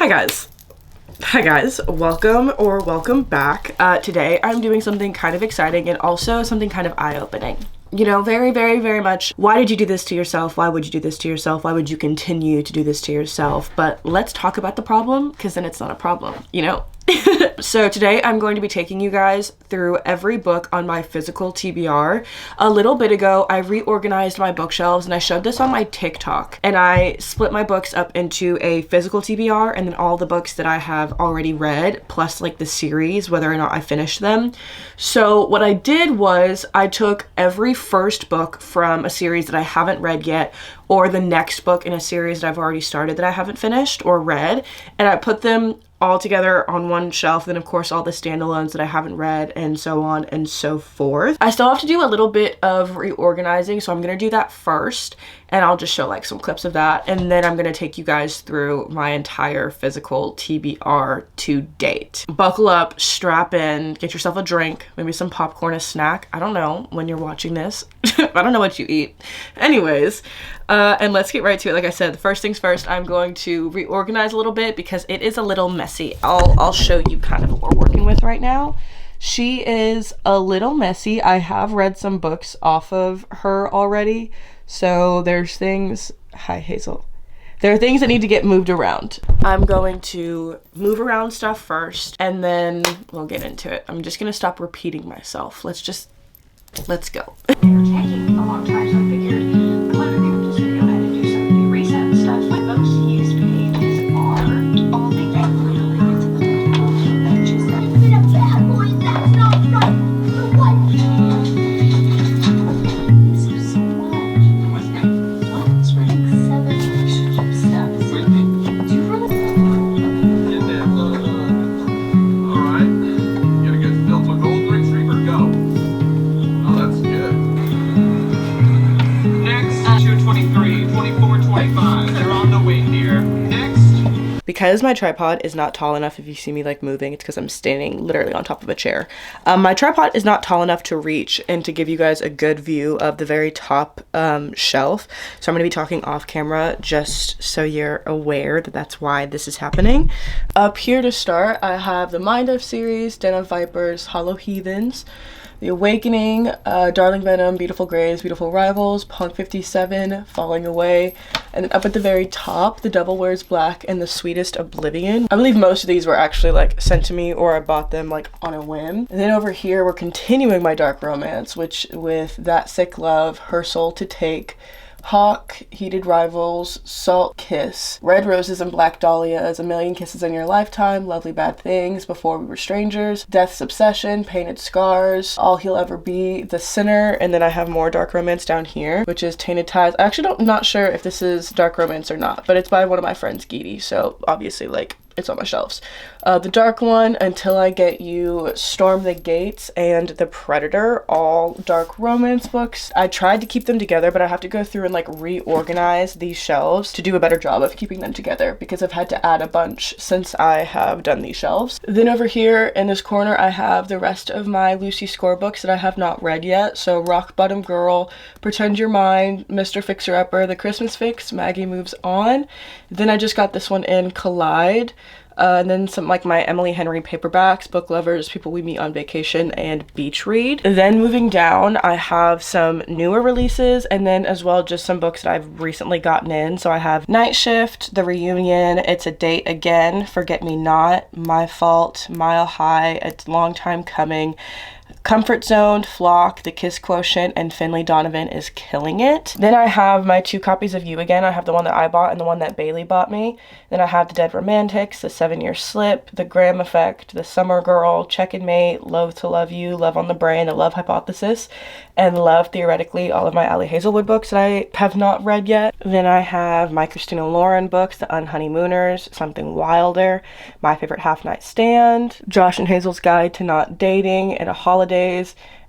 Hi guys, welcome back. Today I'm doing something kind of exciting and also something kind of eye-opening. You know, very much, why did you do this to yourself? Why would you do this to yourself? Why would you continue to do this to yourself? But let's talk about the problem, because then it's not a problem, you know? So today I'm going to be taking you guys through every book on my physical TBR. A little bit ago, I reorganized my bookshelves and I showed this on my TikTok. And I split my books up into a physical TBR and then all the books that I have already read, plus like the series, whether or not I finished them. So what I did was I took every first book from a series that I haven't read yet, or the next book in a series that I've already started that I haven't finished or read, and I put them all together on one shelf. Then of course all the standalones that I haven't read, and so on and so forth. I still have to do a little bit of reorganizing, so I'm gonna do that first, and I'll just show like some clips of that, and then I'm gonna take you guys through my entire physical TBR to date. Buckle up, strap in, get yourself a drink, maybe some popcorn, a snack. I don't know when you're watching this. I don't know what you eat. Anyways, and let's get right to it. Like I said, the first things first, I'm going to reorganize a little bit because it is a little messy. I'll show you kind of what we're working with right now. She is a little messy. I have read some books off of her already. So there's things, hi Hazel. There are things that need to get moved around. I'm going to move around stuff first and then we'll get into it. I'm just gonna stop repeating myself. Let's go. They were taking a long time, so I figured a lot of people just gonna go ahead and do some reset and stuff. My most used pages are all the just like a bad boy, that's not right. For what? This is so much. What's that? What's right? 7 relationship steps. Do you really? Get that. Alright. You gonna get built a gold ring streak or go? Oh, that's good. Next, 223, 24, 25. They're on the way here. Next. Because my tripod is not tall enough, if you see me like moving, it's because I'm standing literally on top of a chair. My tripod is not tall enough to reach and to give you guys a good view of the very top shelf. So I'm going to be talking off camera just so you're aware that that's why this is happening. Up here to start, I have the Mind of series, Den of Vipers, Hollow Heathens, The Awakening, Darling Venom, Beautiful Grays, Beautiful Rivals, Punk 57, Falling Away, and then up at the very top, The Devil Wears Black and The Sweetest Oblivion. I believe most of these were actually like sent to me or I bought them like on a whim. And then over here, we're continuing my dark romance, which with That Sick Love, Her Soul to Take, Hawk, Heated Rivals, Salt Kiss, Red Roses and Black Dahlias, A Million Kisses in Your Lifetime, Lovely Bad Things, Before We Were Strangers, Death's Obsession, Painted Scars, All He'll Ever Be, The Sinner, and then I have more dark romance down here, which is Tainted Ties. I actually not sure if this is dark romance or not, but it's by one of my friends, Geety, so obviously like it's on my shelves. The dark one, Until I Get You, Storm the Gates, and The Predator, all dark romance books. I tried to keep them together, but I have to go through and like reorganize these shelves to do a better job of keeping them together because I've had to add a bunch since I have done these shelves. Then over here in this corner, I have the rest of my Lucy Score books that I have not read yet. So Rock Bottom Girl, Pretend You're Mine, Mr. Fixer Upper, The Christmas Fix, Maggie Moves On. Then I just got this one in, Collide. And then some like my Emily Henry paperbacks, Book Lovers, People We Meet on Vacation, and Beach Read. Then moving down, I have some newer releases and then as well just some books that I've recently gotten in. So I have Night Shift, The Reunion, It's a Date Again, Forget Me Not, My Fault, Mile High, It's Long Time Coming, Comfort Zone, Flock, The Kiss Quotient, and Finley Donovan is Killing It. Then I have my 2 copies of You Again. I have the one that I bought and the one that Bailey bought me. Then I have The Dead Romantics, The 7-Year Slip, The Graham Effect, The Summer Girl, Check and Mate, Loathe to Love You, Love on the Brain, The Love Hypothesis, and Love Theoretically, all of my Allie Hazelwood books that I have not read yet. Then I have my Christina Lauren books, The Unhoneymooners, Something Wilder, My Favorite Half Night Stand, Josh and Hazel's Guide to Not Dating, and A Holidays,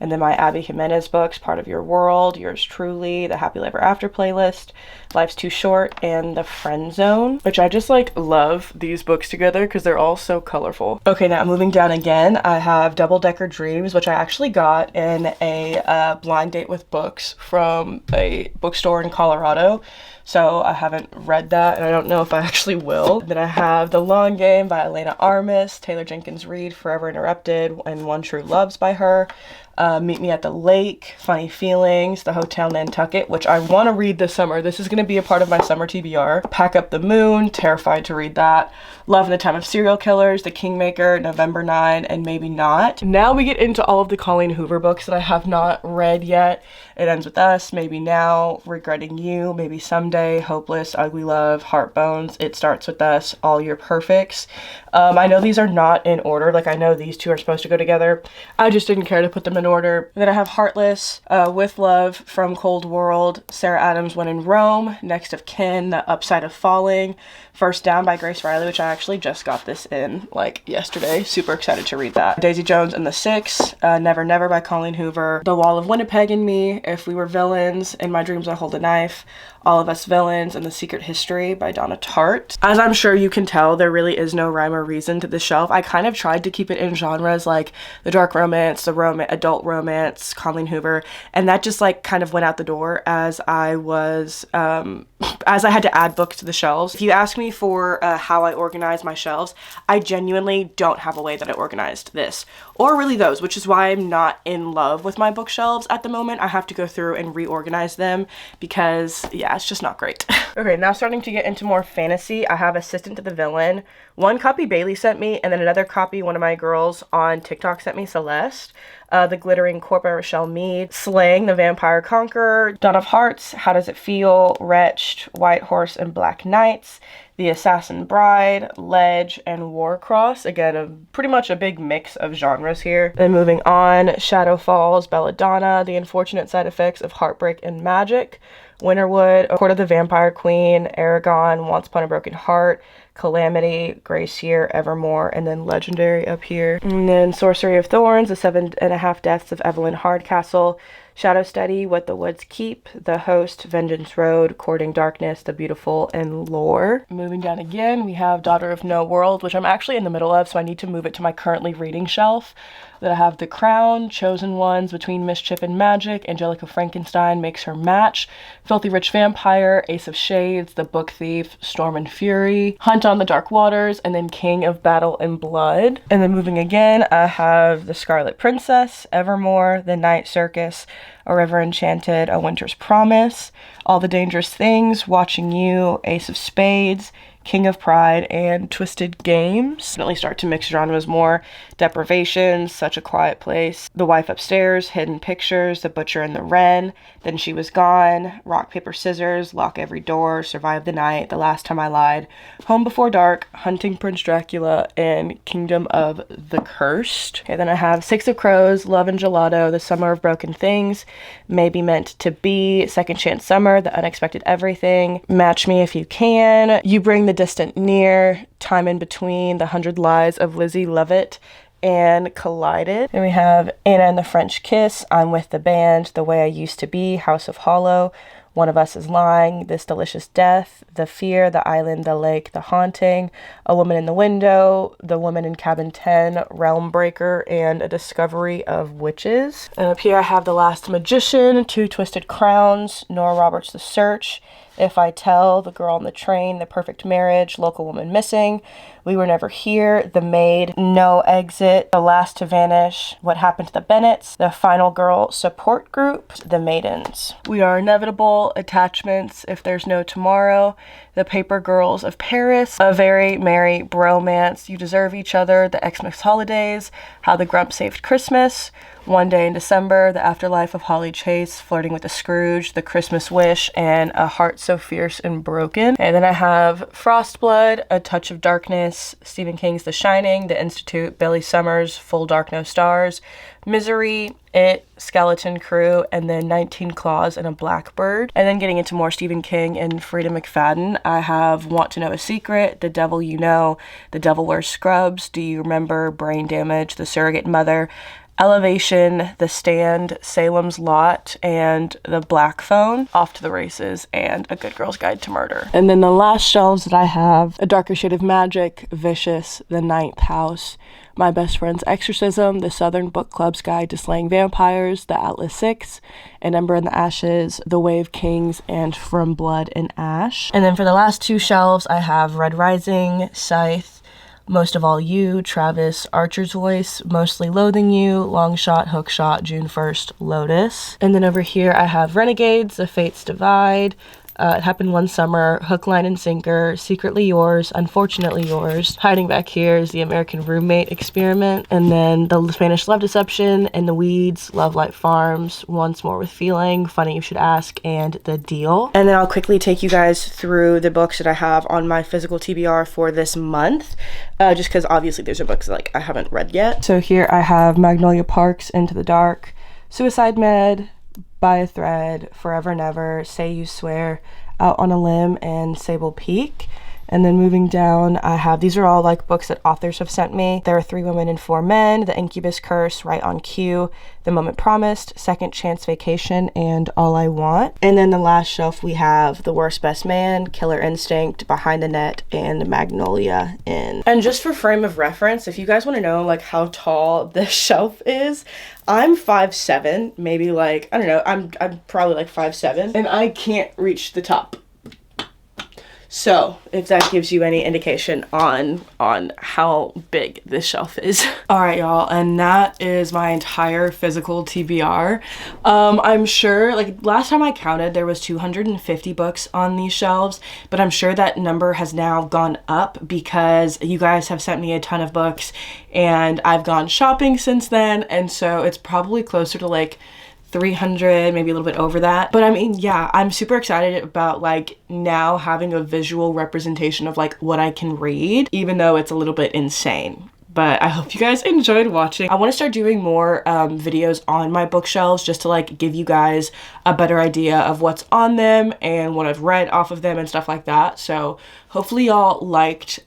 And then my Abby Jimenez books, Part of Your World, Yours Truly, The Happy Ever After playlist, Life's Too Short, and The Friend Zone, which I just like love these books together because they're all so colorful. Okay, now moving down again, I have Double Decker Dreams, which I actually got in a blind date with books from a bookstore in Colorado. So I haven't read that, and I don't know if I actually will. Then I have The Long Game by Elena Armis, Taylor Jenkins Reid, Forever Interrupted, and One True Loves by her. Meet Me at the Lake, Funny Feelings, The Hotel Nantucket, which I want to read this summer. This is going to be a part of my summer TBR. Pack Up the Moon, terrified to read that. Love in the Time of Serial Killers, The Kingmaker, November 9, and Maybe Not. Now we get into all of the Colleen Hoover books that I have not read yet. It Ends With Us, Maybe Now, Regretting You, Maybe Someday, Hopeless, Ugly Love, Heartbones, It Starts With Us, All Your Perfects. I know these are not in order. Like, I know these two are supposed to go together. I just didn't care to put them in order. Then I have Heartless, With Love, From Cold World, Sarah Adams When in Rome, Next of Kin, The Upside of Falling, First Down by Grace Riley, which I actually just got this in like yesterday. Super excited to read that. Daisy Jones and the Six, Never Never by Colleen Hoover, The Wall of Winnipeg and Me, If We Were Villains, In My Dreams I Hold a Knife, All of Us Villains, and The Secret History by Donna Tartt. As I'm sure you can tell, there really is no rhyme or reason to this shelf. I kind of tried to keep it in genres like the dark romance, the adult romance, Colleen Hoover, and that just like kind of went out the door as I was, as I had to add books to the shelves. If you ask me for how I organize my shelves, I genuinely don't have a way that I organized this, or really those, which is why I'm not in love with my bookshelves at the moment. I have to go through and reorganize them because, yeah, it's just not great. Okay, now starting to get into more fantasy, I have Assistant to the Villain. One copy Bailey sent me, and then another copy one of my girls on TikTok sent me, Celeste. The Glittering Court by Rochelle Mead, Slaying the Vampire Conqueror, Dawn of Hearts, How Does It Feel, Wretched, White Horse and Black Knights, The Assassin Bride, Ledge, and Warcross. Again, pretty much a big mix of genres here. Then moving on, Shadow Falls, Belladonna, The Unfortunate Side Effects of Heartbreak and Magic, Winterwood, Court of the Vampire Queen, Aragon, Once Upon a Broken Heart, Calamity, Grace Year, Evermore, and then Legendary up here. And then Sorcery of Thorns, The 7.5 Deaths of Evelyn Hardcastle, Shadow Study, What the Woods Keep, The Host, Vengeance Road, Courting Darkness, The Beautiful, and Lore. Moving down again, we have Daughter of No World, which I'm actually in the middle of, so I need to move it to my currently reading shelf. Then I have The Crown, Chosen Ones, Between Mischief and Magic, Angelica Frankenstein Makes Her Match, Filthy Rich Vampire, Ace of Shades, The Book Thief, Storm and Fury, Hunt on the Dark Waters, and then King of Battle and Blood. And then moving again, I have The Scarlet Princess, Evermore, The Night Circus, A River Enchanted, A Winter's Promise, All the Dangerous Things, Watching You, Ace of Spades, King of Pride, and Twisted Games. Definitely start to mix genres more. Deprivation, Such a Quiet Place, The Wife Upstairs, Hidden Pictures, The Butcher and the Wren, Then She Was Gone, Rock, Paper, Scissors, Lock Every Door, Survive the Night, The Last Time I Lied, Home Before Dark, Hunting Prince Dracula, and Kingdom of the Cursed. Okay, then I have Six of Crows, Love and Gelato, The Summer of Broken Things, Maybe Meant to Be, Second Chance Summer, The Unexpected Everything, Match Me If You Can, You Bring the Distant Near, Time in Between, The 100 Lies of Lizzie Lovett, and Collided. Then we have Anna and the French Kiss, I'm With the Band, The Way I Used to Be, House of Hollow, One of Us is Lying, This Delicious Death, The Fear, The Island, The Lake, The Haunting, A Woman in the Window, The Woman in Cabin 10, Realm Breaker, and A Discovery of Witches. And up here I have The Last Magician, Two Twisted Crowns, Nora Roberts' The Search, If I Tell, The Girl on the Train, The Perfect Marriage, Local Woman Missing, We Were Never Here, The Maid, No Exit, The Last to Vanish, What Happened to the Bennets, The Final Girl Support Group, The Maidens. We Are Inevitable, Attachments, If There's No Tomorrow, The Paper Girls of Paris, A Very Merry Bromance, You Deserve Each Other, The Xmas Holidays, How the Grump Saved Christmas, One Day in December, The Afterlife of Holly Chase, Flirting with a Scrooge, The Christmas Wish, and A Heart So Fierce and Broken. And then I have Frostblood, A Touch of Darkness, Stephen King's The Shining, The Institute, Billy Summers, Full Dark No Stars, Misery, It, Skeleton Crew, and then 19 Claws and a Blackbird. And then getting into more Stephen King and Frida McFadden, I have Want to Know a Secret, The Devil You Know, The Devil Wears Scrubs, Do You Remember, Brain Damage, The Surrogate Mother, Elevation, The Stand, Salem's Lot, and The Black Phone, Off to the Races, and A Good Girl's Guide to Murder. And then the last shelves that I have, A Darker Shade of Magic, Vicious, The Ninth House, My Best Friend's Exorcism, The Southern Book Club's Guide to Slaying Vampires, The Atlas Six, An Ember in the Ashes, The Way of Kings, and From Blood and Ash. And then for the last two shelves, I have Red Rising, Scythe, Most of All You, Travis, Archer's Voice, Mostly Loathing You, Long Shot, Hook Shot, June 1st, Lotus. And then over here I have Renegades, The Fates Divide, It Happened One Summer, Hook, Line, and Sinker, Secretly Yours, Unfortunately Yours. Hiding back here is The American Roommate Experiment, and then The Spanish Love Deception, In the Weeds, Love Light Farms, Once More with Feeling, Funny You Should Ask, and The Deal. And then I'll quickly take you guys through the books that I have on my physical TBR for this month, just because obviously there's books like I haven't read yet. So here I have Magnolia Parks, Into the Dark, Suicide Med, By a Thread, Forever Never, Say You Swear, Out on a Limb, and Sable Peak. And then moving down, I have, these are all like books that authors have sent me. There Are Three Women and Four Men, The Incubus Curse, Right on Cue, The Moment Promised, Second Chance Vacation, and All I Want. And then the last shelf we have The Worst Best Man, Killer Instinct, Behind the Net, and Magnolia Inn. And just for frame of reference, if you guys want to know like how tall this shelf is, I'm 5'7", maybe like, I don't know, I'm probably like 5'7", and I can't reach the top. So if that gives you any indication on how big this shelf is. All right, y'all, and that is my entire physical TBR. I'm sure, like last time I counted, there was 250 books on these shelves, but I'm sure that number has now gone up because you guys have sent me a ton of books and I've gone shopping since then, and so it's probably closer to like 300, maybe a little bit over that. But I mean, yeah, I'm super excited about like now having a visual representation of like what I can read, even though it's a little bit insane. But I hope you guys enjoyed watching. I want to start doing more videos on my bookshelves just to like give you guys a better idea of what's on them and what I've read off of them and stuff like that. So hopefully y'all liked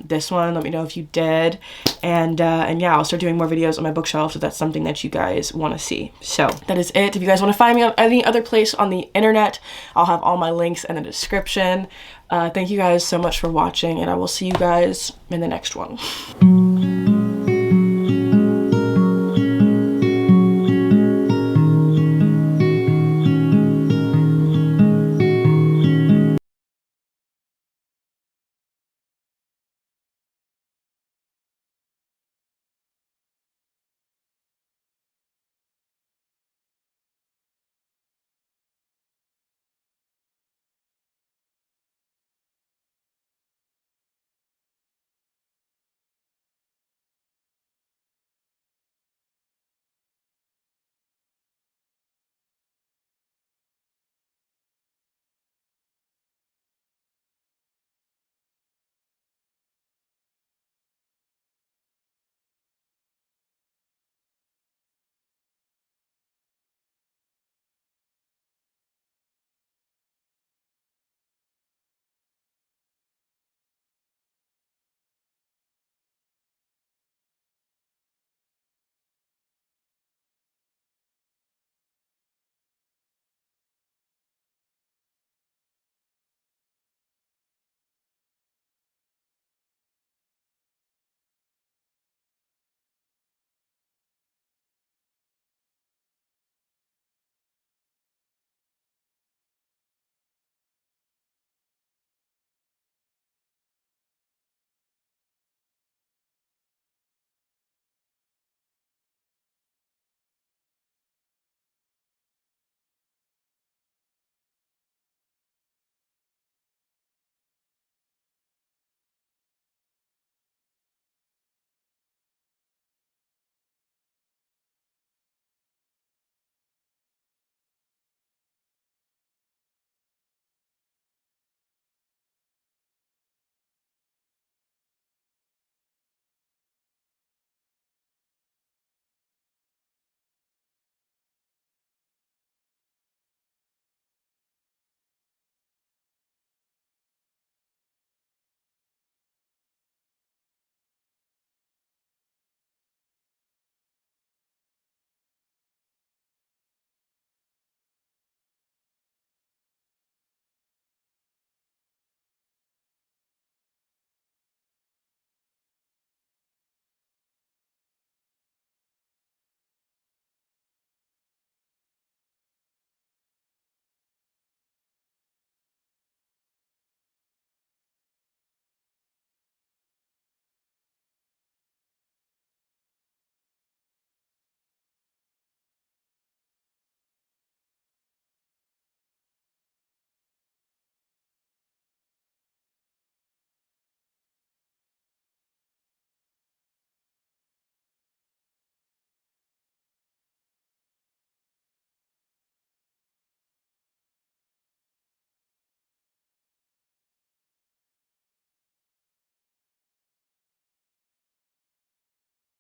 this one. Let me know if you did. And yeah, I'll start doing more videos on my bookshelf if that's something that you guys want to see. So that is it. If you guys want to find me on any other place on the internet, I'll have all my links in the description. Thank you guys so much for watching, and I will see you guys in the next one.